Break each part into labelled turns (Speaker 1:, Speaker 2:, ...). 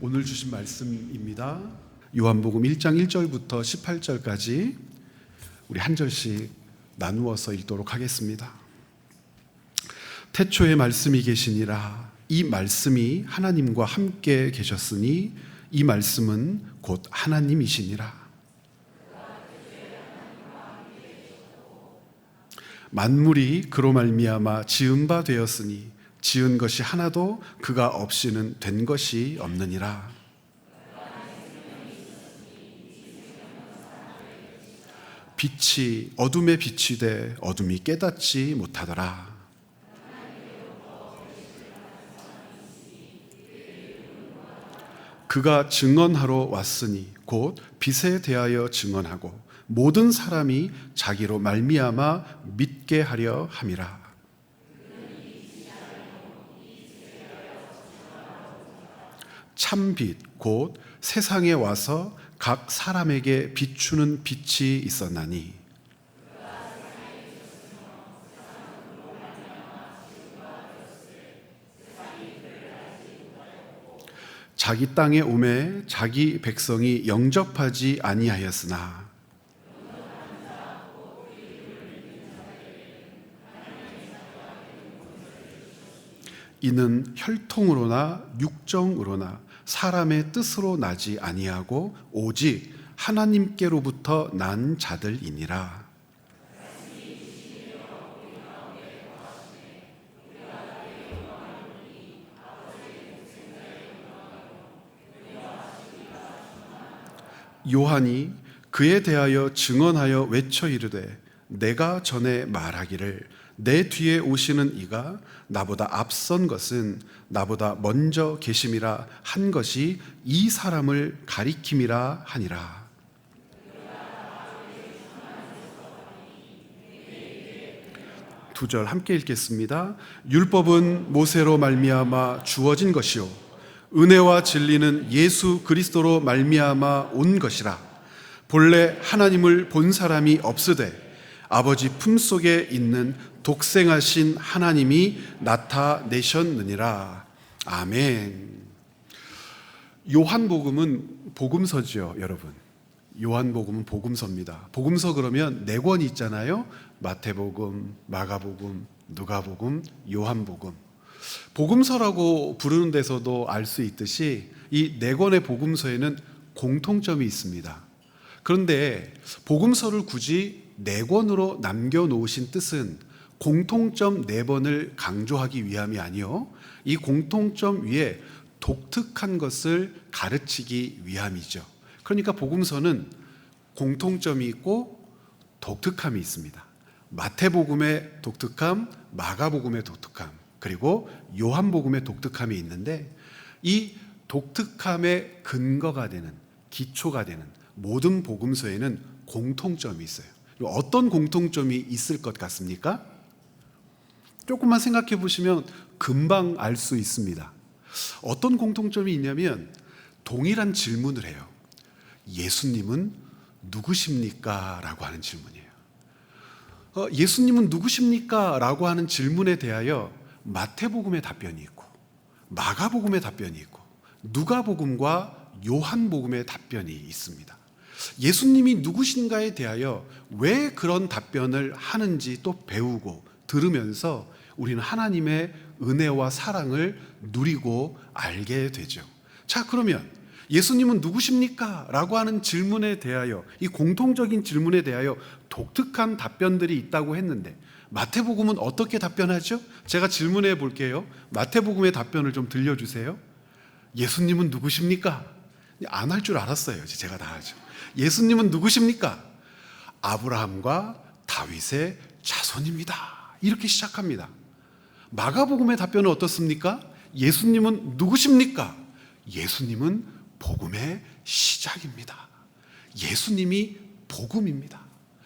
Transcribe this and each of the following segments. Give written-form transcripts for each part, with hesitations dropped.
Speaker 1: 오늘 주신 말씀입니다. 요한복음 1장 1절부터 18절까지 우리 한 절씩 나누어서 읽도록 하겠습니다. 태초에 말씀이 계시니라. 이 말씀이 하나님과 함께 계셨으니 이 말씀은 곧 하나님이시니라. 만물이 그로 말미암아 지은 바 되었으니 지은 것이 하나도 그가 없이는 된 것이 없느니라. 빛이 어둠에 비치되 어둠이 깨닫지 못하더라. 그가 증언하러 왔으니 곧 빛에 대하여 증언하고 모든 사람이 자기로 말미암아 믿게 하려 함이라. 참빛 곧 세상에 와서 각 사람에게 비추는 빛이 있었나니 자기 땅에 오매 자기 백성이 영접하지 아니하였으나 이는 혈통으로나 육정으로나 사람의 뜻으로 나지 아니하고 오직 하나님께로부터 난 자들이니라. 요한이 그에 대하여 증언하여 외쳐 이르되 내가 전에 말하기를 내 뒤에 오시는 이가 나보다 앞선 것은 나보다 먼저 계심이라 한 것이 이 사람을 가리킴이라 하니라. 두 절 함께 읽겠습니다. 율법은 모세로 말미암아 주어진 것이요 은혜와 진리는 예수 그리스도로 말미암아 온 것이라. 본래 하나님을 본 사람이 없으되 아버지 품속에 있는 독생하신 하나님이 나타내셨느니라. 아멘. 요한복음은 복음서지요, 여러분. 요한복음은 복음서입니다. 복음서 그러면 네 권이 있잖아요. 마태복음, 마가복음, 누가복음, 요한복음. 복음서라고 부르는 데서도 알 수 있듯이 이 네 권의 복음서에는 공통점이 있습니다. 그런데 복음서를 굳이 네 권으로 남겨놓으신 뜻은 공통점 네 번을 강조하기 위함이 아니요, 이 공통점 위에 독특한 것을 가르치기 위함이죠. 그러니까 복음서는 공통점이 있고 독특함이 있습니다. 마태복음의 독특함, 마가복음의 독특함, 그리고 요한복음의 독특함이 있는데 이 독특함의 근거가 되는, 기초가 되는 모든 복음서에는 공통점이 있어요. 어떤 공통점이 있을 것 같습니까? 조금만 생각해 보시면 금방 알 수 있습니다. 어떤 공통점이 있냐면 동일한 질문을 해요. 예수님은 누구십니까? 라고 하는 질문이에요. 예수님은 누구십니까? 라고 하는 질문에 대하여 마태복음의 답변이 있고 마가복음의 답변이 있고 누가복음과 요한복음의 답변이 있습니다. 예수님이 누구신가에 대하여 왜 그런 답변을 하는지 또 배우고 들으면서 우리는 하나님의 은혜와 사랑을 누리고 알게 되죠. 자, 그러면 예수님은 누구십니까? 라고 하는 질문에 대하여, 이 공통적인 질문에 대하여 독특한 답변들이 있다고 했는데 마태복음은 어떻게 답변하죠? 제가 질문해 볼게요. 마태복음의 답변을 좀 들려주세요. 예수님은 누구십니까? 안 할 줄 알았어요. 제가 다 하죠. 예수님은 누구십니까? 아브라함과 다윗의 자손입니다. 이렇게 시작합니다. 마가복음의 답변은 어떻습니까? 예수님은 누구십니까? 예수님은 복음의 시작입니다. 예수님이 복음입니다.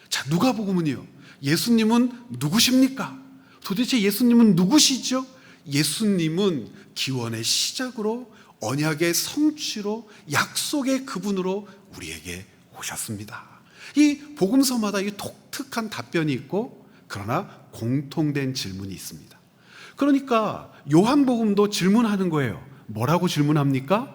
Speaker 1: 자, 누가복음은요? 예수님은 누구십니까? 도대체 예수님은 누구시죠? 예수님은 기원의 시작으로 언약의 성취로 약속의 그분으로 우리에게 오셨습니다. 이 복음서마다 이 독특한 답변이 있고 그러나 공통된 질문이 있습니다. 그러니까 요한복음도 질문하는 거예요. 뭐라고 질문합니까?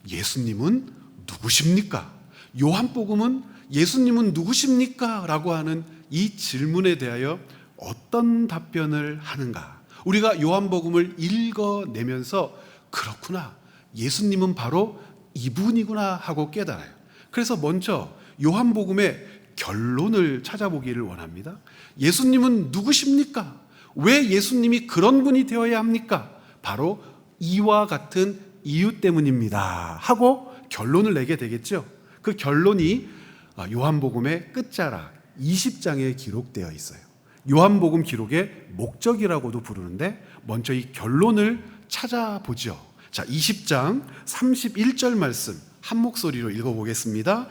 Speaker 1: 예수님은 누구십니까? 요한복음은 예수님은 누구십니까? 라고 하는 이 질문에 대하여 어떤 답변을 하는가? 우리가 요한복음을 읽어내면서 그렇구나, 예수님은 바로 이분이구나 하고 깨달아요. 그래서 먼저 요한복음의 결론을 찾아보기를 원합니다. 예수님은 누구십니까? 왜 예수님이 그런 분이 되어야 합니까? 바로 이와 같은 이유 때문입니다 하고 결론을 내게 되겠죠. 그 결론이 요한복음의 끝자락 20장에 기록되어 있어요. 요한복음 기록의 목적이라고도 부르는데 먼저 이 결론을 찾아보죠. 자, 20장 31절 말씀 한 목소리로 읽어보겠습니다.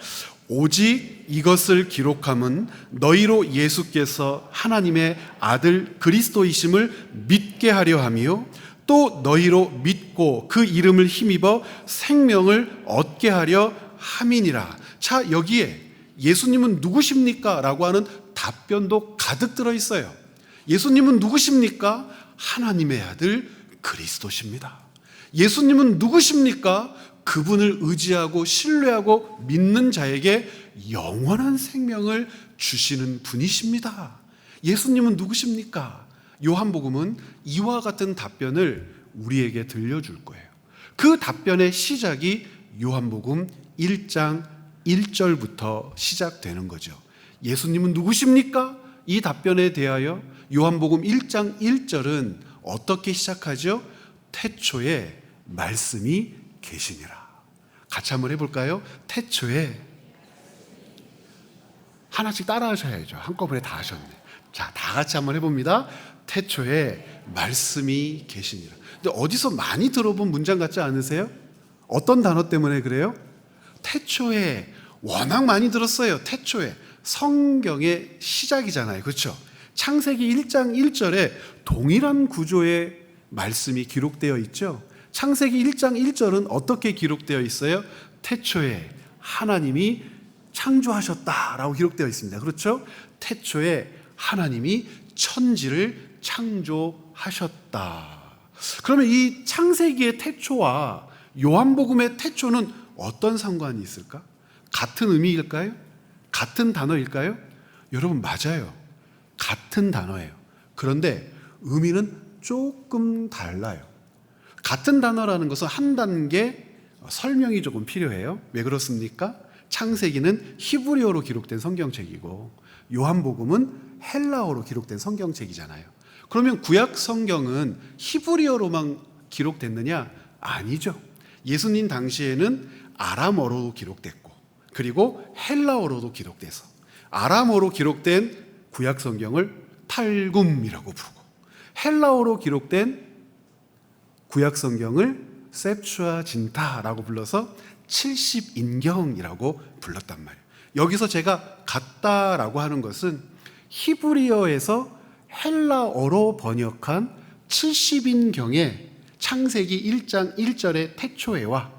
Speaker 1: 오직 이것을 기록함은 너희로 예수께서 하나님의 아들 그리스도이심을 믿게 하려 함이요 또 너희로 믿고 그 이름을 힘입어 생명을 얻게 하려 함이니라. 자, 여기에 예수님은 누구십니까? 라고 하는 답변도 가득 들어있어요. 예수님은 누구십니까? 하나님의 아들 그리스도십니다. 예수님은 누구십니까? 그분을 의지하고 신뢰하고 믿는 자에게 영원한 생명을 주시는 분이십니다. 예수님은 누구십니까? 요한복음은 이와 같은 답변을 우리에게 들려줄 거예요. 그 답변의 시작이 요한복음 1장 1절부터 시작되는 거죠. 예수님은 누구십니까? 이 답변에 대하여 요한복음 1장 1절은 어떻게 시작하죠? 태초에 말씀이 계시니라. 같이 한번 해볼까요? 태초에, 하나씩 따라 하셔야죠. 한꺼번에 다 하셨네. 자, 다 같이 한번 해봅니다. 태초에 말씀이 계시니라. 근데 어디서 많이 들어본 문장 같지 않으세요? 어떤 단어 때문에 그래요? 태초에, 워낙 많이 들었어요. 태초에. 성경의 시작이잖아요. 그렇죠? 창세기 1장 1절에 동일한 구조의 말씀이 기록되어 있죠. 창세기 1장 1절은 어떻게 기록되어 있어요? 태초에 하나님이 창조하셨다라고 기록되어 있습니다. 그렇죠? 태초에 하나님이 천지를 창조하셨다. 그러면 이 창세기의 태초와 요한복음의 태초는 어떤 상관이 있을까? 같은 의미일까요? 같은 단어일까요? 여러분, 맞아요. 같은 단어예요. 그런데 의미는 조금 달라요. 같은 단어라는 것은 한 단계 설명이 조금 필요해요. 왜 그렇습니까? 창세기는 히브리어로 기록된 성경책이고 요한복음은 헬라어로 기록된 성경책이잖아요. 그러면 구약 성경은 히브리어로만 기록됐느냐? 아니죠. 예수님 당시에는 아람어로 기록됐고 그리고 헬라어로도 기록돼서 아람어로 기록된 구약 성경을 탈굼이라고 부르고 헬라어로 기록된 구약 성경을 셉추아진타라고 불러서 70인경이라고 불렀단 말이에요. 여기서 제가 같다라고 하는 것은 히브리어에서 헬라어로 번역한 70인경의 창세기 1장 1절의 태초에와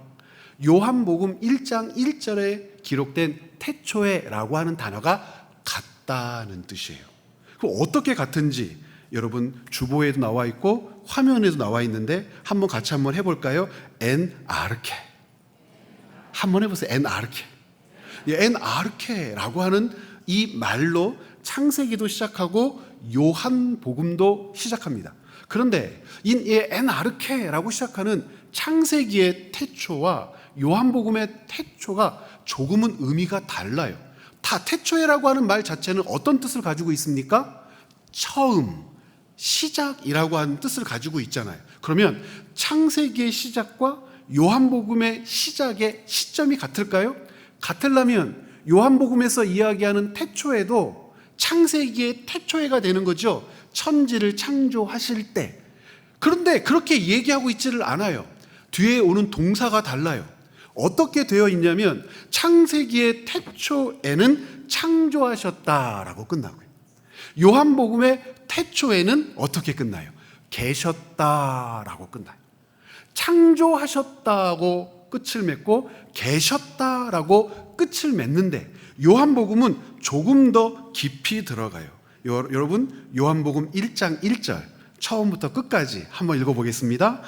Speaker 1: 요한복음 1장 1절에 기록된 태초에라고 하는 단어가 같다는 뜻이에요. 그럼 어떻게 같은지 여러분 주보에도 나와 있고 화면에도 나와 있는데 한번 같이 한번 해볼까요? 엔아르케 한번 해보세요. 엔아르케. 엔아르케라고 하는 이 말로 창세기도 시작하고 요한복음도 시작합니다. 그런데 이 엔아르케라고 시작하는 창세기의 태초와 요한복음의 태초가 조금은 의미가 달라요. 다 태초에라고 하는 말 자체는 어떤 뜻을 가지고 있습니까? 처음, 시작이라고 하는 뜻을 가지고 있잖아요. 그러면 창세기의 시작과 요한복음의 시작의 시점이 같을까요? 같으려면 요한복음에서 이야기하는 태초에도 창세기의 태초에가 되는 거죠. 천지를 창조하실 때. 그런데 그렇게 얘기하고 있지를 않아요. 뒤에 오는 동사가 달라요. 어떻게 되어 있냐면 창세기의 태초에는 창조하셨다라고 끝나고요. 요한복음의 태초에는 어떻게 끝나요? 계셨다라고 끝나요. 창조하셨다고 끝을 맺고 계셨다라고 끝을 맺는데 요한복음은 조금 더 깊이 들어가요. 여러분 요한복음 1장 1절 처음부터 끝까지 한번 읽어보겠습니다.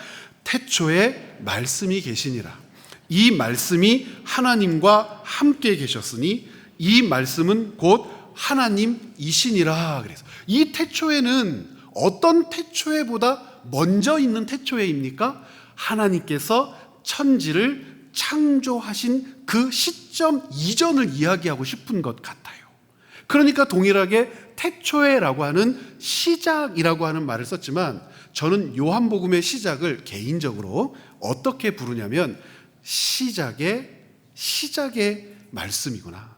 Speaker 1: 태초에 말씀이 계시니라. 이 말씀이 하나님과 함께 계셨으니 이 말씀은 곧 하나님이시니라. 그래서 이 태초에는 어떤 태초에보다 먼저 있는 태초에입니까? 하나님께서 천지를 창조하신 그 시점 이전을 이야기하고 싶은 것 같아요. 그러니까 동일하게 태초에라고 하는 시작이라고 하는 말을 썼지만 저는 요한복음의 시작을 개인적으로 어떻게 부르냐면 시작의 말씀이구나.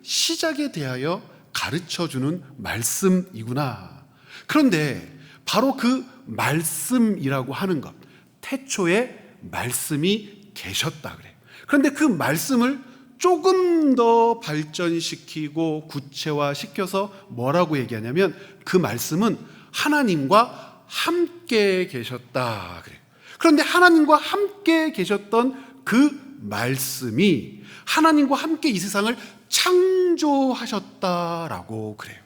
Speaker 1: 시작에 대하여 가르쳐주는 말씀이구나. 그런데 바로 그 말씀이라고 하는 것, 태초에 말씀이 계셨다 그래요. 그런데 그 말씀을 조금 더 발전시키고 구체화시켜서 뭐라고 얘기하냐면 그 말씀은 하나님과 함께 계셨다 그래요. 그런데 하나님과 함께 계셨던 그 말씀이 하나님과 함께 이 세상을 창조하셨다라고 그래요.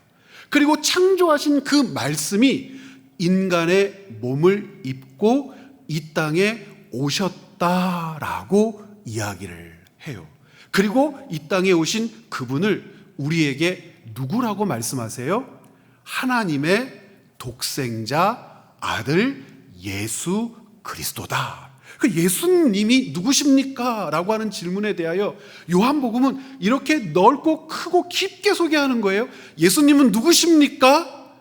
Speaker 1: 그리고 창조하신 그 말씀이 인간의 몸을 입고 이 땅에 오셨다라고 이야기를 해요. 그리고 이 땅에 오신 그분을 우리에게 누구라고 말씀하세요? 하나님의 독생자 아들 예수 그리스도다. 그 예수님이 누구십니까? 라고 하는 질문에 대하여 요한복음은 이렇게 넓고 크고 깊게 소개하는 거예요. 예수님은 누구십니까?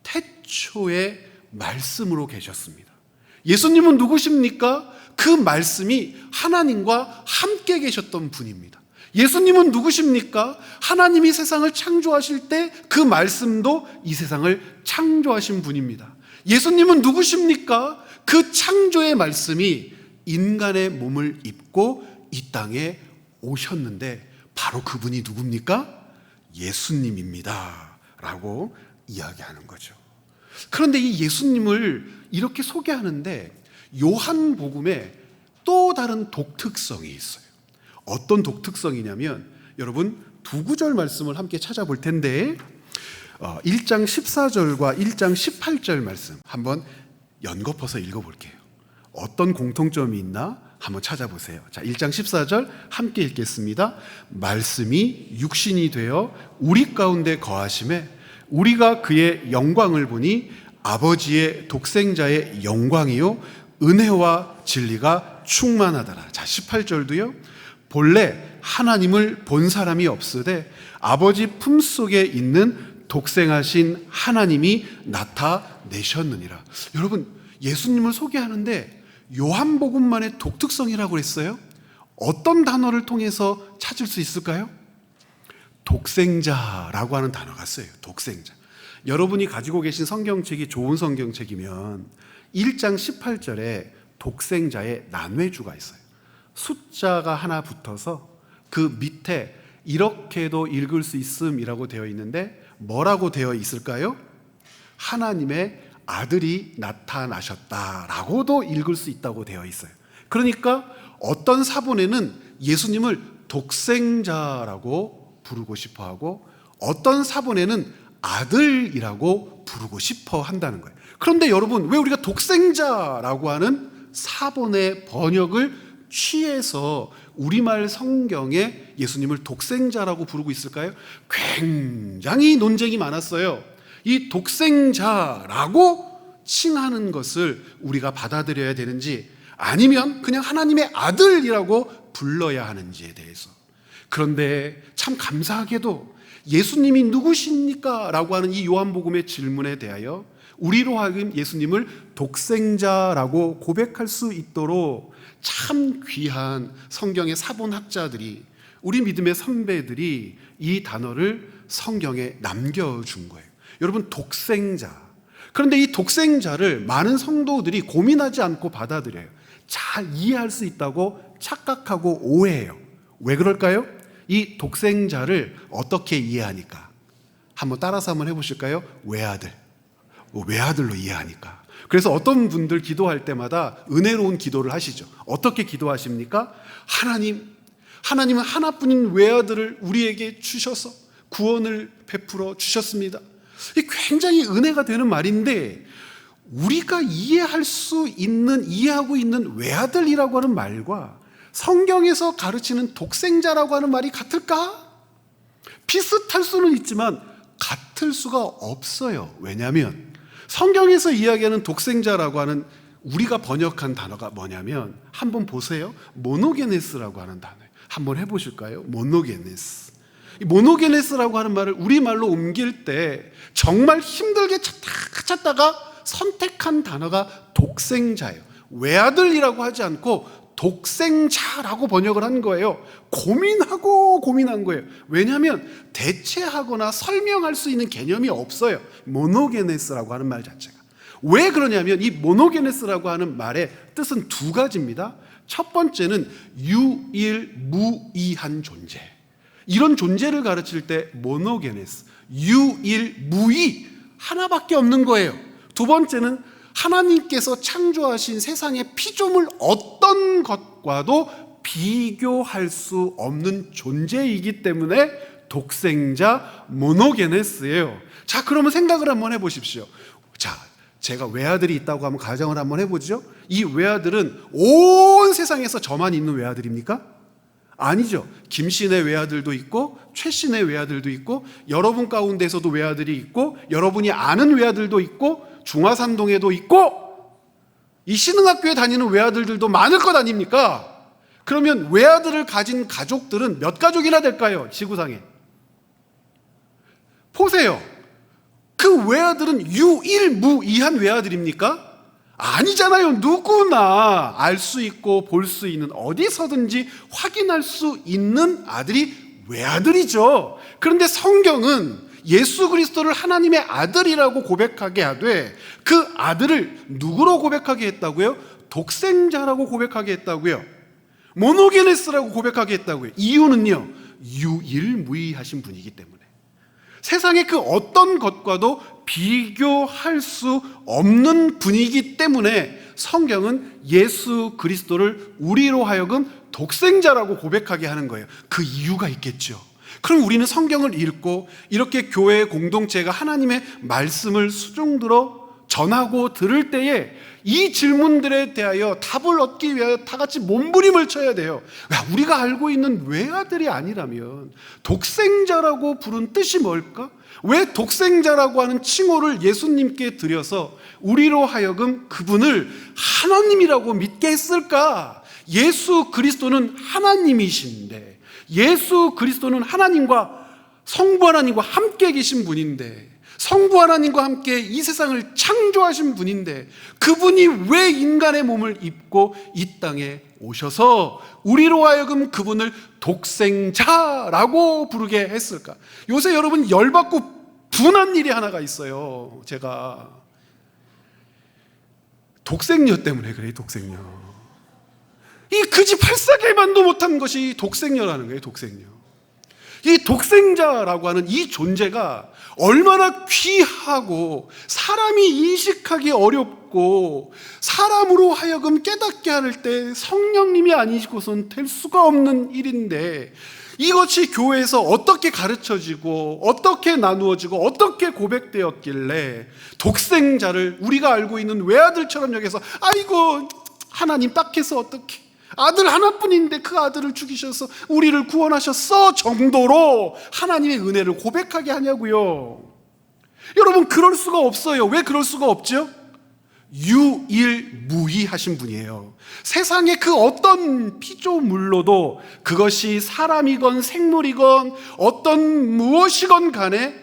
Speaker 1: 태초에 말씀으로 계셨습니다. 예수님은 누구십니까? 그 말씀이 하나님과 함께 계셨던 분입니다. 예수님은 누구십니까? 하나님이 세상을 창조하실 때 그 말씀도 이 세상을 창조하신 분입니다. 예수님은 누구십니까? 그 창조의 말씀이 인간의 몸을 입고 이 땅에 오셨는데 바로 그분이 누굽니까? 예수님입니다 라고 이야기하는 거죠. 그런데 이 예수님을 이렇게 소개하는데 요한복음에 또 다른 독특성이 있어요. 어떤 독특성이냐면 여러분 두 구절 말씀을 함께 찾아볼 텐데 1장 14절과 1장 18절 말씀 한번 연거퍼서 읽어볼게요. 어떤 공통점이 있나 한번 찾아보세요. 자, 1장 14절 함께 읽겠습니다. 말씀이 육신이 되어 우리 가운데 거하심에 우리가 그의 영광을 보니 아버지의 독생자의 영광이요 은혜와 진리가 충만하더라. 자, 18절도요. 본래 하나님을 본 사람이 없으되 아버지 품속에 있는 독생하신 하나님이 나타내셨느니라. 여러분 예수님을 소개하는데 요한복음만의 독특성이라고 했어요. 어떤 단어를 통해서 찾을 수 있을까요? 독생자라고 하는 단어가 써요. 독생자. 여러분이 가지고 계신 성경책이 좋은 성경책이면 1장 18절에 독생자의 난외주가 있어요. 숫자가 하나 붙어서 그 밑에 이렇게도 읽을 수 있음이라고 되어 있는데 뭐라고 되어 있을까요? 하나님의 아들이 나타나셨다라고도 읽을 수 있다고 되어 있어요. 그러니까 어떤 사본에는 예수님을 독생자라고 부르고 싶어하고 어떤 사본에는 아들이라고 부르고 싶어 한다는 거예요. 그런데 여러분 왜 우리가 독생자라고 하는 사본의 번역을 취해서 우리말 성경에 예수님을 독생자라고 부르고 있을까요? 굉장히 논쟁이 많았어요. 이 독생자라고 칭하는 것을 우리가 받아들여야 되는지 아니면 그냥 하나님의 아들이라고 불러야 하는지에 대해서. 그런데 참 감사하게도 예수님이 누구십니까? 라고 하는 이 요한복음의 질문에 대하여 우리로 하여금 예수님을 독생자라고 고백할 수 있도록 참 귀한 성경의 사본학자들이 우리 믿음의 선배들이 이 단어를 성경에 남겨준 거예요. 여러분 독생자. 그런데 이 독생자를 많은 성도들이 고민하지 않고 받아들여요. 잘 이해할 수 있다고 착각하고 오해해요. 왜 그럴까요? 이 독생자를 어떻게 이해하니까? 한번 따라서 한번 해보실까요? 외아들. 외아들로 이해하니까. 그래서 어떤 분들 기도할 때마다 은혜로운 기도를 하시죠. 어떻게 기도하십니까? 하나님은 하나뿐인 외아들을 우리에게 주셔서 구원을 베풀어 주셨습니다. 이 굉장히 은혜가 되는 말인데 우리가 이해하고 있는 외아들이라고 하는 말과 성경에서 가르치는 독생자라고 하는 말이 같을까? 비슷할 수는 있지만 같을 수가 없어요. 왜냐하면 성경에서 이야기하는 독생자라고 하는 우리가 번역한 단어가 뭐냐면 한번 보세요. 모노게네스라고 하는 단어예요. 한번 해보실까요? 모노게네스. 이 모노게네스라고 하는 말을 우리말로 옮길 때 정말 힘들게 찾다가 선택한 단어가 독생자예요. 외아들이라고 하지 않고 독생자라고 번역을 한 거예요. 고민한 거예요. 왜냐하면 대체하거나 설명할 수 있는 개념이 없어요. 모노게네스라고 하는 말 자체가. 왜 그러냐면 이 모노게네스라고 하는 말의 뜻은 두 가지입니다. 첫 번째는 유일무이한 존재. 이런 존재를 가르칠 때 모노게네스, 유일무이, 하나밖에 없는 거예요. 두 번째는 하나님께서 창조하신 세상의 피조물 어떤 것과도 비교할 수 없는 존재이기 때문에 독생자 모노게네스예요. 자, 그러면 생각을 한번 해보십시오. 자, 제가 외아들이 있다고 하면 가정을 한번 해보죠. 이 외아들은 온 세상에서 저만 있는 외아들입니까? 아니죠. 김씨네 외아들도 있고 최씨네 외아들도 있고 여러분 가운데서도 외아들이 있고 여러분이 아는 외아들도 있고 중화산동에도 있고 이 신흥학교에 다니는 외아들들도 많을 것 아닙니까? 그러면 외아들을 가진 가족들은 몇 가족이나 될까요? 지구상에. 보세요. 그 외아들은 유일무이한 외아들입니까? 아니잖아요. 누구나 알 수 있고 볼 수 있는, 어디서든지 확인할 수 있는 아들이 외아들이죠. 그런데 성경은 예수 그리스도를 하나님의 아들이라고 고백하게 하되 그 아들을 누구로 고백하게 했다고요? 독생자라고 고백하게 했다고요. 모노게네스라고 고백하게 했다고요. 이유는요, 유일무이하신 분이기 때문에. 세상의 그 어떤 것과도 비교할 수 없는 분이기 때문에 성경은 예수 그리스도를 우리로 하여금 독생자라고 고백하게 하는 거예요. 그 이유가 있겠죠. 그럼 우리는 성경을 읽고 이렇게 교회 공동체가 하나님의 말씀을 수종들어 전하고 들을 때에 이 질문들에 대하여 답을 얻기 위하여 다 같이 몸부림을 쳐야 돼요. 우리가 알고 있는 외아들이 아니라면 독생자라고 부른 뜻이 뭘까? 왜 독생자라고 하는 칭호를 예수님께 드려서 우리로 하여금 그분을 하나님이라고 믿게 했을까? 예수 그리스도는 하나님이신데, 예수 그리스도는 하나님과 성부 하나님과 함께 계신 분인데, 성부 하나님과 함께 이 세상을 창조하신 분인데 그분이 왜 인간의 몸을 입고 이 땅에 오셔서 우리로 하여금 그분을 독생자라고 부르게 했을까? 요새 여러분 열받고 분한 일이 하나가 있어요. 제가 독생녀 때문에 그래요. 독생녀. 이 그지 팔싸개만도 못한 것이 독생녀라는 거예요. 독생녀. 이 독생자라고 하는 이 존재가 얼마나 귀하고 사람이 인식하기 어렵고 사람으로 하여금 깨닫게 할 때 성령님이 아니시고선 될 수가 없는 일인데, 이것이 교회에서 어떻게 가르쳐지고 어떻게 나누어지고 어떻게 고백되었길래 독생자를 우리가 알고 있는 외아들처럼 여기서 아이고 하나님 딱해서 어떻게 아들 하나뿐인데 그 아들을 죽이셔서 우리를 구원하셨어 정도로 하나님의 은혜를 고백하게 하냐고요. 여러분, 그럴 수가 없어요. 왜 그럴 수가 없죠? 유일무이하신 분이에요. 세상의 그 어떤 피조물로도, 그것이 사람이건 생물이건 어떤 무엇이건 간에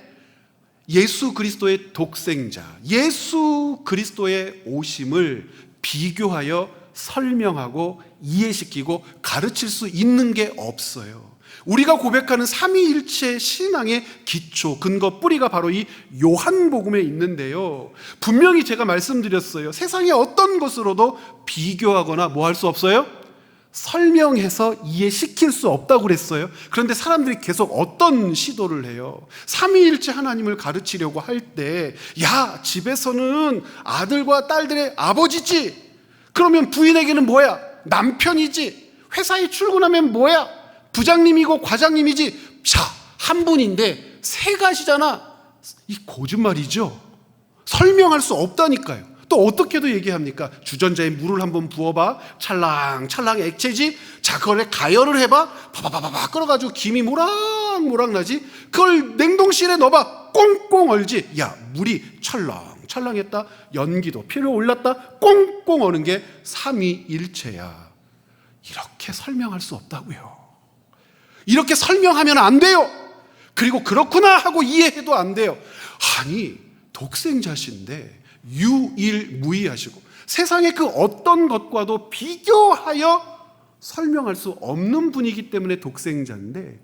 Speaker 1: 예수 그리스도의 독생자, 예수 그리스도의 오심을 비교하여 설명하고 이해시키고 가르칠 수 있는 게 없어요. 우리가 고백하는 삼위일체 신앙의 기초, 근거, 뿌리가 바로 이 요한복음에 있는데요, 분명히 제가 말씀드렸어요. 세상의 어떤 것으로도 비교하거나 뭐 할 수 없어요? 설명해서 이해시킬 수 없다고 그랬어요. 그런데 사람들이 계속 어떤 시도를 해요? 삼위일체 하나님을 가르치려고 할 때, 야, 집에서는 아들과 딸들의 아버지지, 그러면 부인에게는 뭐야? 남편이지. 회사에 출근하면 뭐야? 부장님이고 과장님이지. 자, 한 분인데 세 가지잖아. 이 거짓말이죠. 설명할 수 없다니까요. 또 또 어떻게도 얘기합니까? 주전자에 물을 한번 부어봐. 찰랑찰랑 액체지. 자, 그걸 가열을 해봐. 바바바바바 끓어가지고 김이 모락모락 나지. 그걸 냉동실에 넣어봐. 꽁꽁 얼지. 야, 물이 찰랑찰랑했다. 연기도 필요 올랐다. 꽁꽁 어는 게 삼위일체야. 이렇게 설명할 수 없다고요. 이렇게 설명하면 안 돼요. 그리고 그렇구나 하고 이해해도 안 돼요. 아니, 독생자신데 유일무이하시고 세상의 그 어떤 것과도 비교하여 설명할 수 없는 분이기 때문에 독생자인데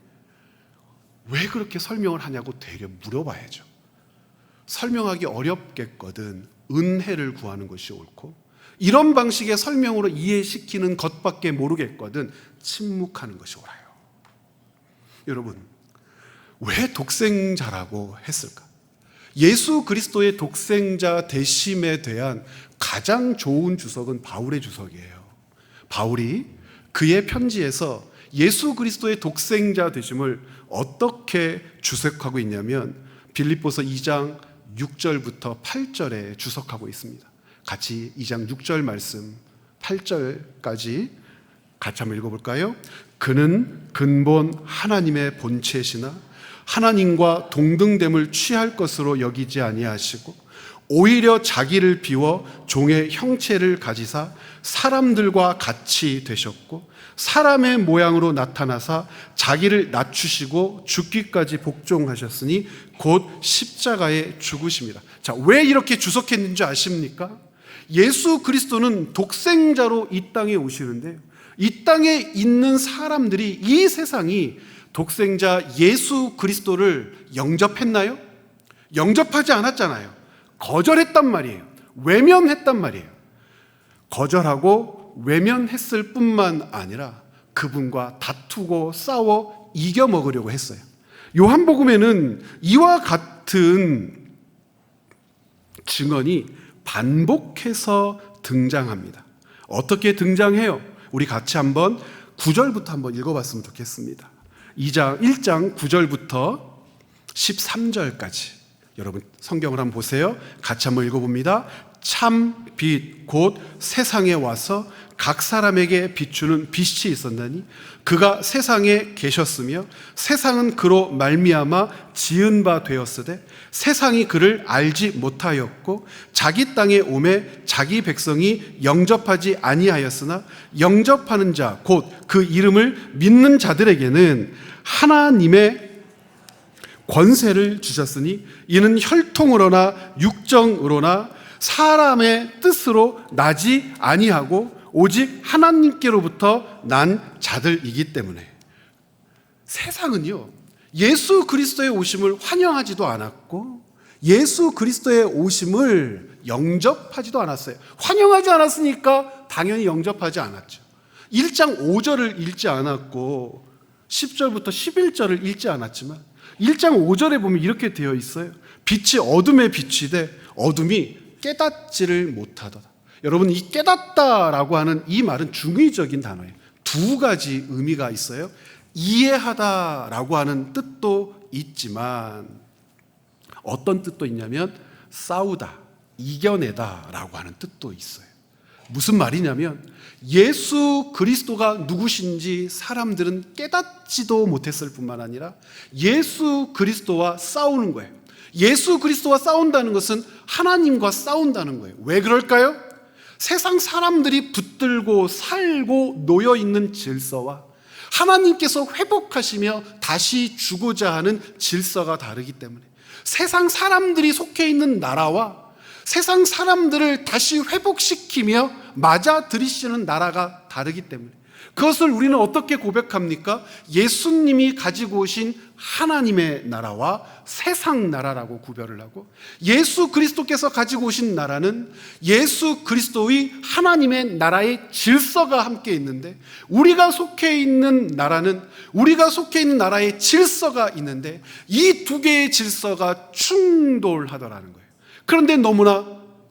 Speaker 1: 왜 그렇게 설명을 하냐고 되려 물어봐야죠. 설명하기 어렵겠거든 은혜를 구하는 것이 옳고, 이런 방식의 설명으로 이해시키는 것밖에 모르겠거든 침묵하는 것이 옳아요. 여러분, 왜 독생자라고 했을까? 예수 그리스도의 독생자 되심에 대한 가장 좋은 주석은 바울의 주석이에요. 바울이 그의 편지에서 예수 그리스도의 독생자 되심을 어떻게 주석하고 있냐면 빌립보서 2장 6절부터 8절에 주석하고 있습니다. 같이 2장 6절 말씀 8절까지 같이 한번 읽어볼까요? 그는 근본 하나님의 본체시나 하나님과 동등됨을 취할 것으로 여기지 아니하시고 오히려 자기를 비워 종의 형체를 가지사 사람들과 같이 되셨고 사람의 모양으로 나타나사 자기를 낮추시고 죽기까지 복종하셨으니 곧 십자가에 죽으십니다. 자, 왜 이렇게 주석했는지 아십니까? 예수 그리스도는 독생자로 이 땅에 오시는데 이 땅에 있는 사람들이, 이 세상이 독생자 예수 그리스도를 영접했나요? 영접하지 않았잖아요. 거절했단 말이에요. 외면했단 말이에요. 거절하고 외면했을 뿐만 아니라 그분과 다투고 싸워 이겨먹으려고 했어요. 요한복음에는 이와 같은 증언이 반복해서 등장합니다. 어떻게 등장해요? 우리 같이 한번 9절부터 한번 읽어봤으면 좋겠습니다. 1장 9절부터 13절까지 여러분 성경을 한번 보세요. 같이 한번 읽어봅니다. 참 빛 곧 세상에 와서 각 사람에게 비추는 빛이 있었나니 그가 세상에 계셨으며 세상은 그로 말미암아 지은 바 되었으되 세상이 그를 알지 못하였고 자기 땅에 오매 자기 백성이 영접하지 아니하였으나 영접하는 자 곧 그 이름을 믿는 자들에게는 하나님의 권세를 주셨으니 이는 혈통으로나 육정으로나 사람의 뜻으로 나지 아니하고 오직 하나님께로부터 난 자들이기 때문에. 세상은요, 예수 그리스도의 오심을 환영하지도 않았고 예수 그리스도의 오심을 영접하지도 않았어요. 환영하지 않았으니까 당연히 영접하지 않았죠. 1장 5절을 읽지 않았고 10절부터 11절을 읽지 않았지만 1장 5절에 보면 이렇게 되어 있어요. 빛이 어둠에 비치되 어둠이 깨닫지를 못하더라. 여러분, 이 깨닫다라고 하는 이 말은 중의적인 단어예요. 두 가지 의미가 있어요. 이해하다라고 하는 뜻도 있지만 어떤 뜻도 있냐면 싸우다, 이겨내다라고 하는 뜻도 있어요. 무슨 말이냐면 예수 그리스도가 누구신지 사람들은 깨닫지도 못했을 뿐만 아니라 예수 그리스도와 싸우는 거예요. 예수 그리스도와 싸운다는 것은 하나님과 싸운다는 거예요. 왜 그럴까요? 세상 사람들이 붙들고 살고 놓여있는 질서와 하나님께서 회복하시며 다시 주고자 하는 질서가 다르기 때문에 세상 사람들이 속해 있는 나라와 세상 사람들을 다시 회복시키며 맞아들이시는 나라가 다르기 때문에 그것을 우리는 어떻게 고백합니까? 예수님이 가지고 오신 하나님의 나라와 세상 나라라고 구별을 하고 예수 그리스도께서 가지고 오신 나라는 예수 그리스도의 하나님의 나라의 질서가 함께 있는데 우리가 속해 있는 나라는 우리가 속해 있는 나라의 질서가 있는데 이 두 개의 질서가 충돌하더라는 거예요. 그런데 너무나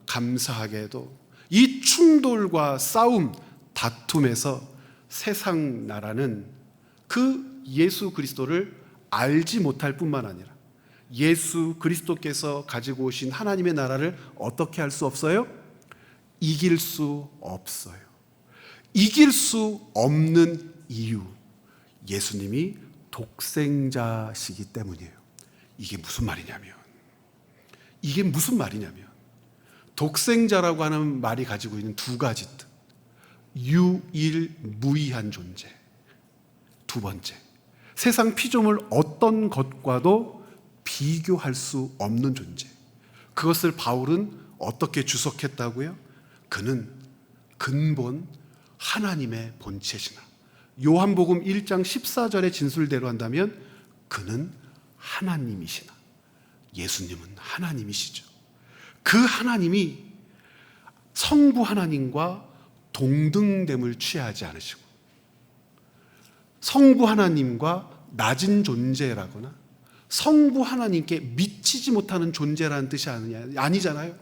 Speaker 1: 감사하게도 이 충돌과 싸움, 다툼에서 세상 나라는 그 예수 그리스도를 알지 못할 뿐만 아니라 예수 그리스도께서 가지고 오신 하나님의 나라를 어떻게 할 수 없어요? 이길 수 없어요. 이길 수 없는 이유, 예수님이 독생자시기 때문이에요. 이게 무슨 말이냐면 독생자라고 하는 말이 가지고 있는 두 가지 뜻, 유일무이한 존재. 두 번째, 세상 피조물 어떤 것과도 비교할 수 없는 존재. 그것을 바울은 어떻게 주석했다고요? 그는 근본 하나님의 본체시나, 요한복음 1장 14절의 진술대로 한다면 그는 하나님이시나, 예수님은 하나님이시죠. 그 하나님이 성부 하나님과 동등됨을 취하지 않으시고 성부 하나님과 낮은 존재라거나 성부 하나님께 미치지 못하는 존재라는 뜻이 아니잖아요.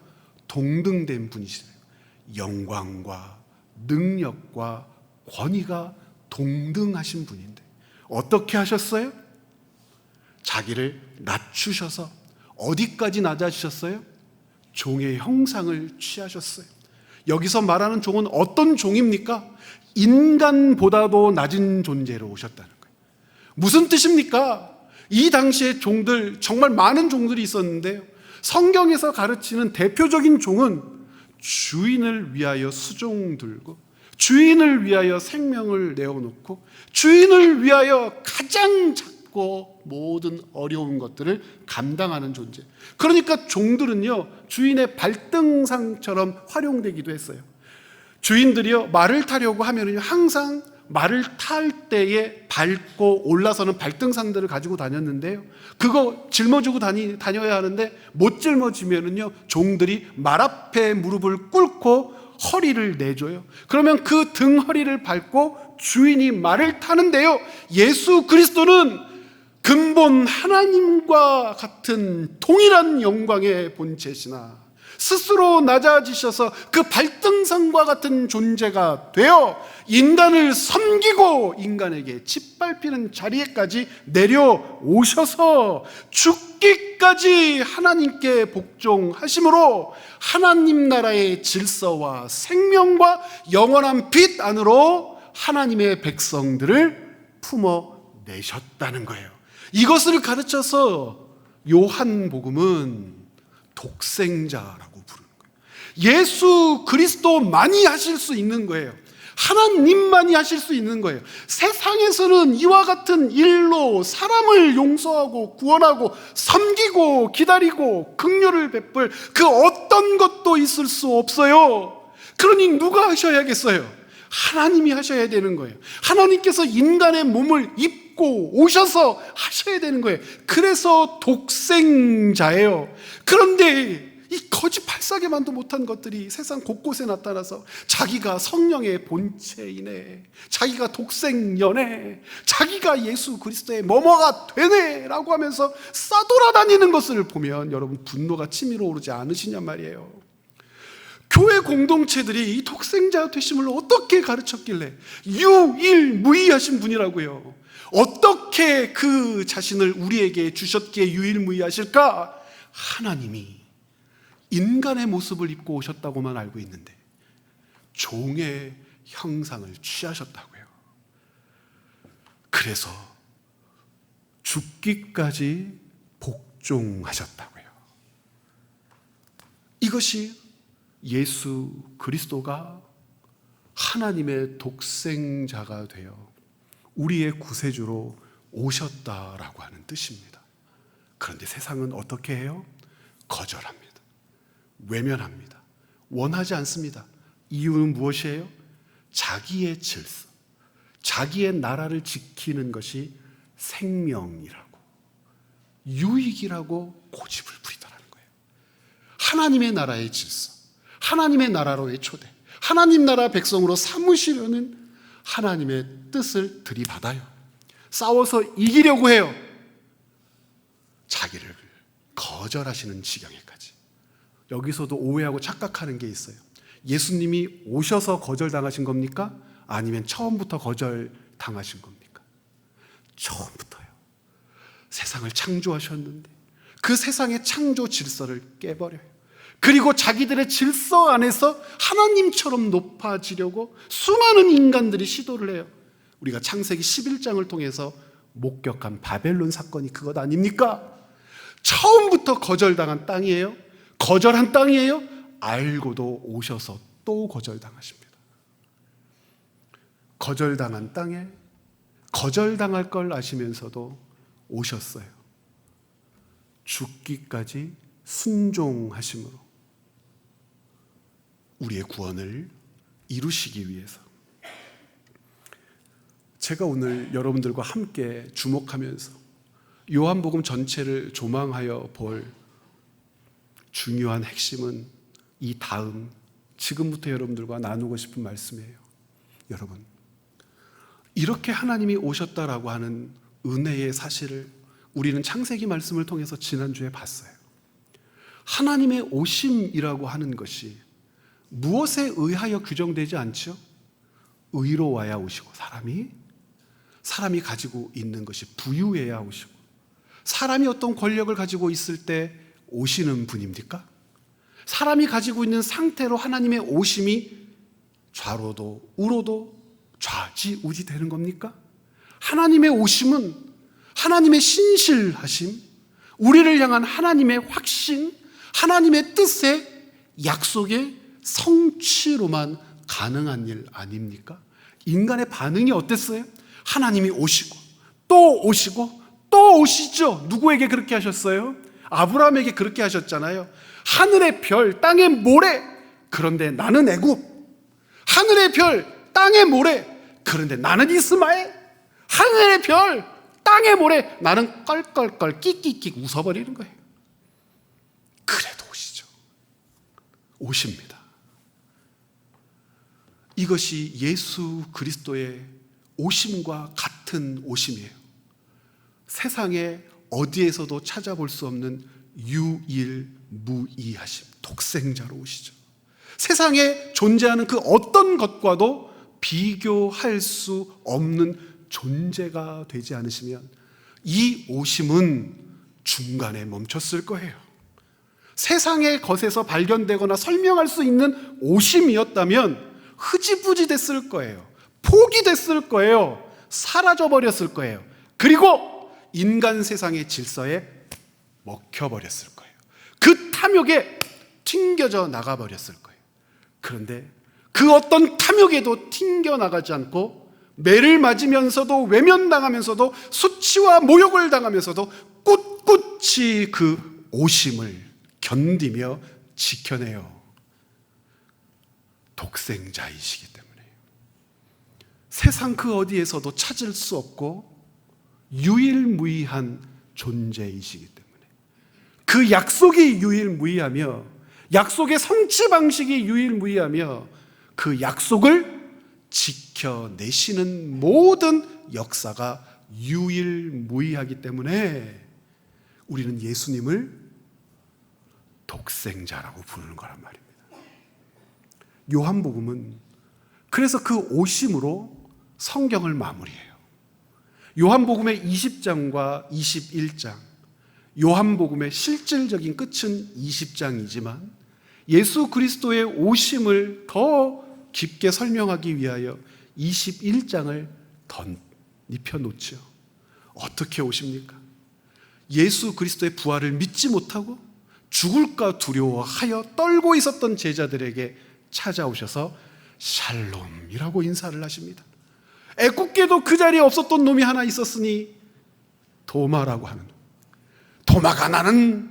Speaker 1: 동등된 분이시래요. 영광과 능력과 권위가 동등하신 분인데 어떻게 하셨어요? 자기를 낮추셔서 어디까지 낮아지셨어요? 종의 형상을 취하셨어요. 여기서 말하는 종은 어떤 종입니까? 인간보다도 낮은 존재로 오셨다는 거예요. 무슨 뜻입니까? 이 당시에 종들, 정말 많은 종들이 있었는데요, 성경에서 가르치는 대표적인 종은 주인을 위하여 수종 들고 주인을 위하여 생명을 내어놓고 주인을 위하여 가장 작고 모든 어려운 것들을 감당하는 존재. 그러니까 종들은요, 주인의 발등상처럼 활용되기도 했어요. 주인들이요, 말을 타려고 하면은요, 항상 말을 탈 때에 밟고 올라서는 발등상들을 가지고 다녔는데요, 그거 짊어지고 다녀야 하는데 못 짊어지면은요, 종들이 말 앞에 무릎을 꿇고 허리를 내줘요. 그러면 그 등 허리를 밟고 주인이 말을 타는데요, 예수 그리스도는 근본 하나님과 같은 동일한 영광의 본체시나 스스로 낮아지셔서 그 발등상과 같은 존재가 되어 인간을 섬기고 인간에게 짓밟히는 자리에까지 내려오셔서 죽기까지 하나님께 복종하심으로 하나님 나라의 질서와 생명과 영원한 빛 안으로 하나님의 백성들을 품어내셨다는 거예요. 이것을 가르쳐서 요한복음은 독생자라고 부르는 거예요. 예수 그리스도만이 하실 수 있는 거예요. 하나님만이 하실 수 있는 거예요. 세상에서는 이와 같은 일로 사람을 용서하고 구원하고 섬기고 기다리고 긍휼을 베풀 그 어떤 것도 있을 수 없어요. 그러니 누가 하셔야겠어요? 하나님이 하셔야 되는 거예요. 하나님께서 인간의 몸을 입고 오셔서 하셔야 되는 거예요. 그래서 독생자예요. 그런데 이 거짓 발사계만도 못한 것들이 세상 곳곳에 나타나서 자기가 성령의 본체이네, 자기가 독생녀네, 자기가 예수 그리스도의 뭐뭐가 되네 라고 하면서 싸돌아다니는 것을 보면 여러분 분노가 치밀어 오르지 않으시냔 말이에요. 교회 공동체들이 이 독생자 되심을 어떻게 가르쳤길래 유일무이하신 분이라고요. 어떻게 그 자신을 우리에게 주셨기에 유일무이하실까? 하나님이 인간의 모습을 입고 오셨다고만 알고 있는데 종의 형상을 취하셨다고요. 그래서 죽기까지 복종하셨다고요. 이것이 예수 그리스도가 하나님의 독생자가 되어 우리의 구세주로 오셨다라고 하는 뜻입니다. 그런데 세상은 어떻게 해요? 거절합니다. 외면합니다. 원하지 않습니다. 이유는 무엇이에요? 자기의 질서, 자기의 나라를 지키는 것이 생명이라고, 유익이라고 고집을 부리더라는 거예요. 하나님의 나라의 질서, 하나님의 나라로의 초대, 하나님 나라 백성으로 삼으시려는 하나님의 뜻을 들이받아요. 싸워서 이기려고 해요. 자기를 거절하시는 지경에까지. 여기서도 오해하고 착각하는 게 있어요. 예수님이 오셔서 거절당하신 겁니까? 아니면 처음부터 거절당하신 겁니까? 처음부터요. 세상을 창조하셨는데 그 세상의 창조 질서를 깨버려요. 그리고 자기들의 질서 안에서 하나님처럼 높아지려고 수많은 인간들이 시도를 해요. 우리가 창세기 11장을 통해서 목격한 바벨론 사건이 그것 아닙니까? 처음부터 거절당한 땅이에요. 거절한 땅이에요. 알고도 오셔서 또 거절당하십니다. 거절당한 땅에 거절당할 걸 아시면서도 오셨어요. 죽기까지 순종하심으로 우리의 구원을 이루시기 위해서. 제가 오늘 여러분들과 함께 주목하면서 요한복음 전체를 조망하여 볼 중요한 핵심은 이 다음, 지금부터 여러분들과 나누고 싶은 말씀이에요. 여러분, 이렇게 하나님이 오셨다라고 하는 은혜의 사실을 우리는 창세기 말씀을 통해서 지난주에 봤어요. 하나님의 오심이라고 하는 것이 무엇에 의하여 규정되지 않죠? 의로 와야 오시고, 사람이 가지고 있는 것이 부유해야 오시고, 사람이 어떤 권력을 가지고 있을 때 오시는 분입니까? 사람이 가지고 있는 상태로 하나님의 오심이 좌로도 우로도 좌지우지 되는 겁니까? 하나님의 오심은 하나님의 신실하심, 우리를 향한 하나님의 확신, 하나님의 뜻의 약속의 성취로만 가능한 일 아닙니까? 인간의 반응이 어땠어요? 하나님이 오시고 또 오시고 또 오시죠. 누구에게 그렇게 하셨어요? 아브라함에게 그렇게 하셨잖아요. 하늘의 별, 땅의 모래, 그런데 나는 애굽. 하늘의 별, 땅의 모래, 그런데 나는 이스마엘. 하늘의 별, 땅의 모래, 나는 껄껄껄 끽끽끽 웃어버리는 거예요. 그래도 오시죠. 오십니다. 이것이 예수 그리스도의 오심과 같은 오심이에요. 세상에 어디에서도 찾아볼 수 없는 유일무이하심, 독생자로 오시죠. 세상에 존재하는 그 어떤 것과도 비교할 수 없는 존재가 되지 않으시면 이 오심은 중간에 멈췄을 거예요. 세상의 것에서 발견되거나 설명할 수 있는 오심이었다면 흐지부지 됐을 거예요. 포기됐을 거예요. 사라져버렸을 거예요. 그리고 인간 세상의 질서에 먹혀버렸을 거예요. 그 탐욕에 튕겨져 나가버렸을 거예요. 그런데 그 어떤 탐욕에도 튕겨나가지 않고 매를 맞으면서도 외면당하면서도 수치와 모욕을 당하면서도 꿋꿋이 그 오심을 견디며 지켜내요. 독생자이시기 때문에 세상 그 어디에서도 찾을 수 없고 유일무이한 존재이시기 때문에 그 약속이 유일무이하며 약속의 성취 방식이 유일무이하며 그 약속을 지켜내시는 모든 역사가 유일무이하기 때문에 우리는 예수님을 독생자라고 부르는 거란 말입니다. 요한복음은 그래서 그 오심으로 성경을 마무리해요. 요한복음의 20장과 21장, 요한복음의 실질적인 끝은 20장이지만 예수 그리스도의 오심을 더 깊게 설명하기 위하여 21장을 덧입혀놓죠. 어떻게 오십니까? 예수 그리스도의 부활을 믿지 못하고 죽을까 두려워하여 떨고 있었던 제자들에게 찾아오셔서 샬롬이라고 인사를 하십니다. 애꿎게도 그 자리에 없었던 놈이 하나 있었으니 도마라고 하는 놈. 도마가 나는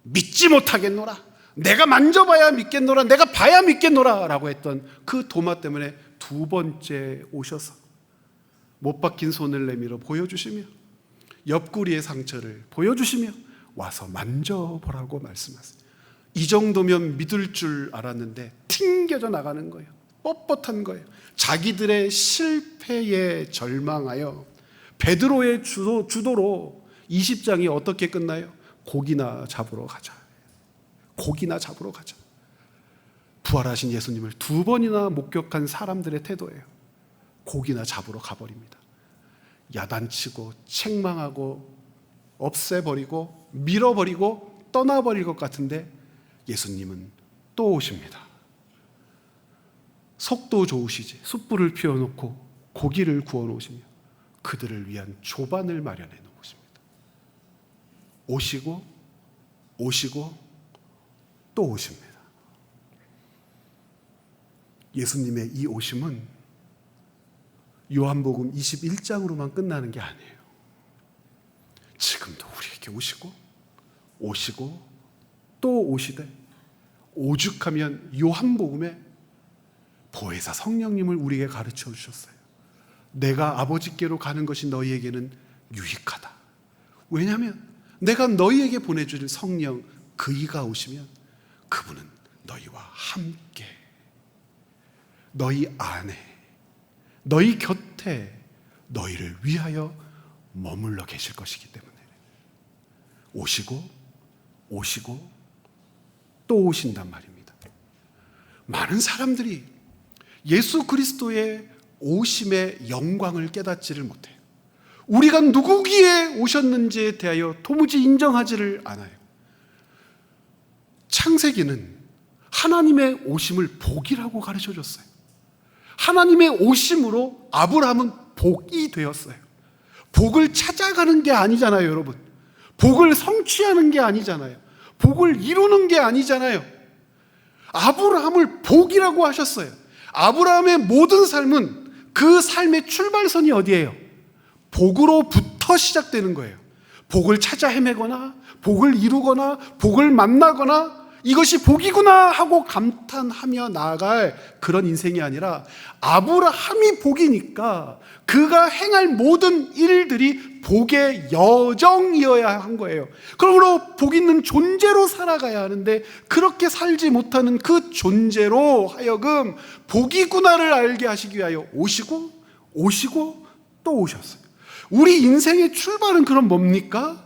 Speaker 1: 믿지 못하겠노라. 내가 만져봐야 믿겠노라. 내가 봐야 믿겠노라 라고 했던 그 도마 때문에 두 번째 오셔서 못 박힌 손을 내밀어 보여주시며 옆구리의 상처를 보여주시며 와서 만져보라고 말씀하세요. 이 정도면 믿을 줄 알았는데 튕겨져 나가는 거예요. 뻣뻣한 거예요. 자기들의 실패에 절망하여 베드로의 주도로 20장이 어떻게 끝나요? 고기나 잡으러 가자. 고기나 잡으러 가자. 부활하신 예수님을 두 번이나 목격한 사람들의 태도예요. 고기나 잡으러 가버립니다. 야단치고 책망하고 없애버리고 밀어버리고 떠나버릴 것 같은데 예수님은 또 오십니다. 속도 좋으시지 숯불을 피워놓고 고기를 구워 놓으시며 그들을 위한 조반을 마련해 놓으십니다. 오시고 또 오십니다. 예수님의 이 오심은 요한복음 21장으로만 끝나는 게 아니에요. 지금도 우리에게 오시고 또 오시되, 오죽하면 요한복음에 보혜사 성령님을 우리에게 가르쳐 주셨어요. 내가 아버지께로 가는 것이 너희에게는 유익하다. 왜냐하면 내가 너희에게 보내줄 성령 그이가 오시면 그분은 너희와 함께, 너희 안에, 너희 곁에 너희를 위하여 머물러 계실 것이기 때문에 오시고 또 오신단 말입니다. 많은 사람들이 예수 그리스도의 오심의 영광을 깨닫지를 못해요. 우리가 누구기에 오셨는지에 대하여 도무지 인정하지를 않아요. 창세기는 하나님의 오심을 복이라고 가르쳐줬어요. 하나님의 오심으로 아브라함은 복이 되었어요. 복을 찾아가는 게 아니잖아요, 여러분. 복을 성취하는 게 아니잖아요. 복을 이루는 게 아니잖아요. 아브라함을 복이라고 하셨어요. 아브라함의 모든 삶은 그 삶의 출발선이 어디예요? 복으로부터 시작되는 거예요. 복을 찾아 헤매거나 복을 이루거나 복을 만나거나 이것이 복이구나 하고 감탄하며 나아갈 그런 인생이 아니라 아브라함이 복이니까 그가 행할 모든 일들이 복의 여정이어야 한 거예요. 그러므로 복 있는 존재로 살아가야 하는데 그렇게 살지 못하는 그 존재로 하여금 복이구나를 알게 하시기 위하여 오시고 또 오셨어요. 우리 인생의 출발은 그럼 뭡니까?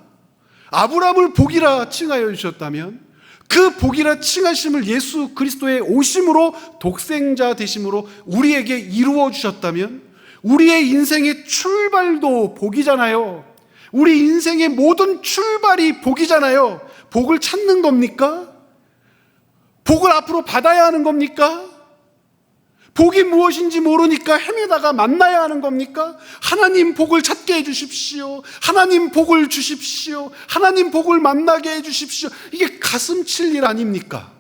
Speaker 1: 아브라함을 복이라 칭하여 주셨다면 그 복이라 칭하심을 예수 그리스도의 오심으로 독생자 되심으로 우리에게 이루어 주셨다면 우리의 인생의 출발도 복이잖아요. 우리 인생의 모든 출발이 복이잖아요. 복을 찾는 겁니까? 복을 앞으로 받아야 하는 겁니까? 복이 무엇인지 모르니까 헤매다가 만나야 하는 겁니까? 하나님 복을 찾게 해주십시오. 하나님 복을 주십시오. 하나님 복을 만나게 해주십시오. 이게 가슴 칠 일 아닙니까?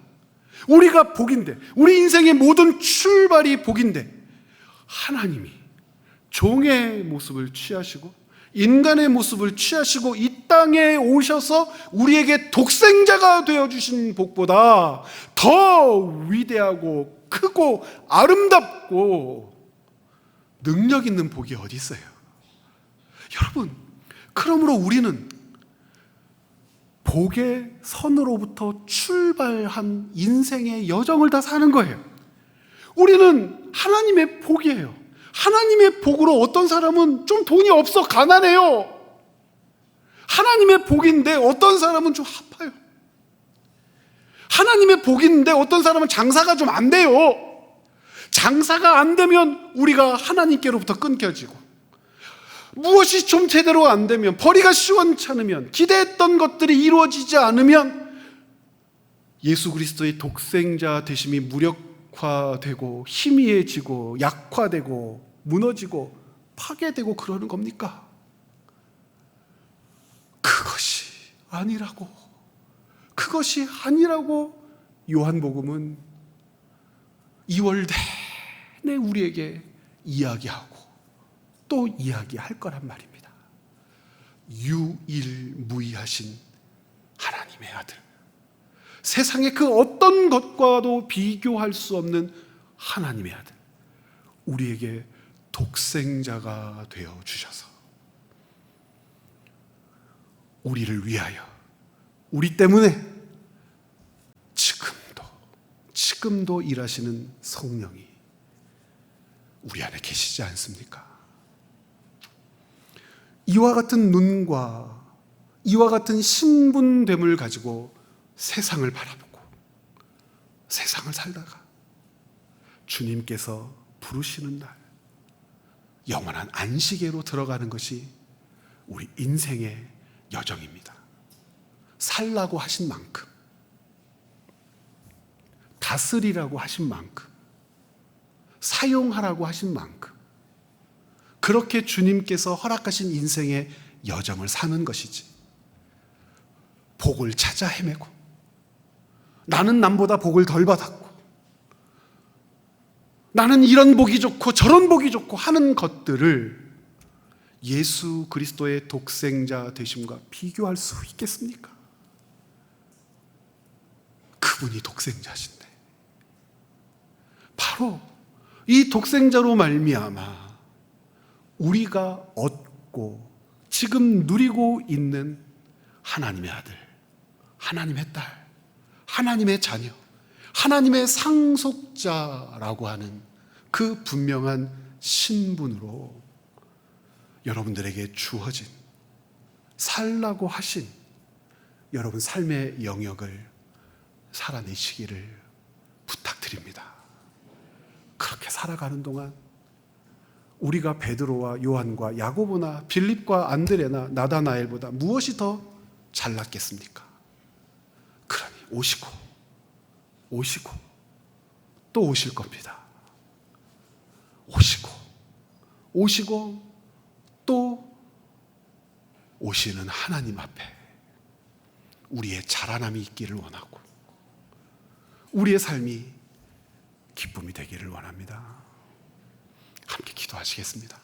Speaker 1: 우리가 복인데, 우리 인생의 모든 출발이 복인데 하나님이 종의 모습을 취하시고 인간의 모습을 취하시고 이 땅에 오셔서 우리에게 독생자가 되어주신 복보다 더 위대하고 크고 아름답고 능력 있는 복이 어디 있어요? 여러분, 그러므로 우리는 복의 선으로부터 출발한 인생의 여정을 다 사는 거예요. 우리는 하나님의 복이에요. 하나님의 복으로 어떤 사람은 좀 돈이 없어 가난해요. 하나님의 복인데 어떤 사람은 좀 아파요. 하나님의 복인데 어떤 사람은 장사가 좀 안 돼요. 장사가 안 되면 우리가 하나님께로부터 끊겨지고, 무엇이 좀 제대로 안 되면, 벌이가 시원찮으면, 기대했던 것들이 이루어지지 않으면 예수 그리스도의 독생자 되심이 무력화되고 희미해지고 약화되고 무너지고 파괴되고 그러는 겁니까? 그것이 아니라고 요한복음은 2월 내내 우리에게 이야기하고 또 이야기할 거란 말입니다. 유일무이하신 하나님의 아들, 세상의 그 어떤 것과도 비교할 수 없는 하나님의 아들, 우리에게 독생자가 되어 주셔서 우리를 위하여, 우리 때문에 지금도 일하시는 성령이 우리 안에 계시지 않습니까? 이와 같은 눈과 이와 같은 신분됨을 가지고 세상을 바라보고 세상을 살다가 주님께서 부르시는 날 영원한 안식에로 들어가는 것이 우리 인생의 여정입니다. 살라고 하신 만큼 다스리라고 하신 만큼, 사용하라고 하신 만큼, 그렇게 주님께서 허락하신 인생의 여정을 사는 것이지, 복을 찾아 헤매고 나는 남보다 복을 덜 받았고 나는 이런 복이 좋고 저런 복이 좋고 하는 것들을 예수 그리스도의 독생자 되심과 비교할 수 있겠습니까? 그분이 독생자신데 바로 이 독생자로 말미암아 우리가 얻고 지금 누리고 있는 하나님의 아들, 하나님의 딸, 하나님의 자녀, 하나님의 상속자라고 하는 그 분명한 신분으로 여러분들에게 주어진, 살라고 하신 여러분 삶의 영역을 살아내시기를 부탁드립니다. 그렇게 살아가는 동안 우리가 베드로와 요한과 야고보나 빌립과 안드레나 나다나엘보다 무엇이 더 잘났겠습니까? 그러니 오시고 또 오실 겁니다. 오시고 또 오시는 하나님 앞에 우리의 자라남이 있기를 원하고 우리의 삶이 기쁨이 되기를 원합니다. 함께 기도하시겠습니다.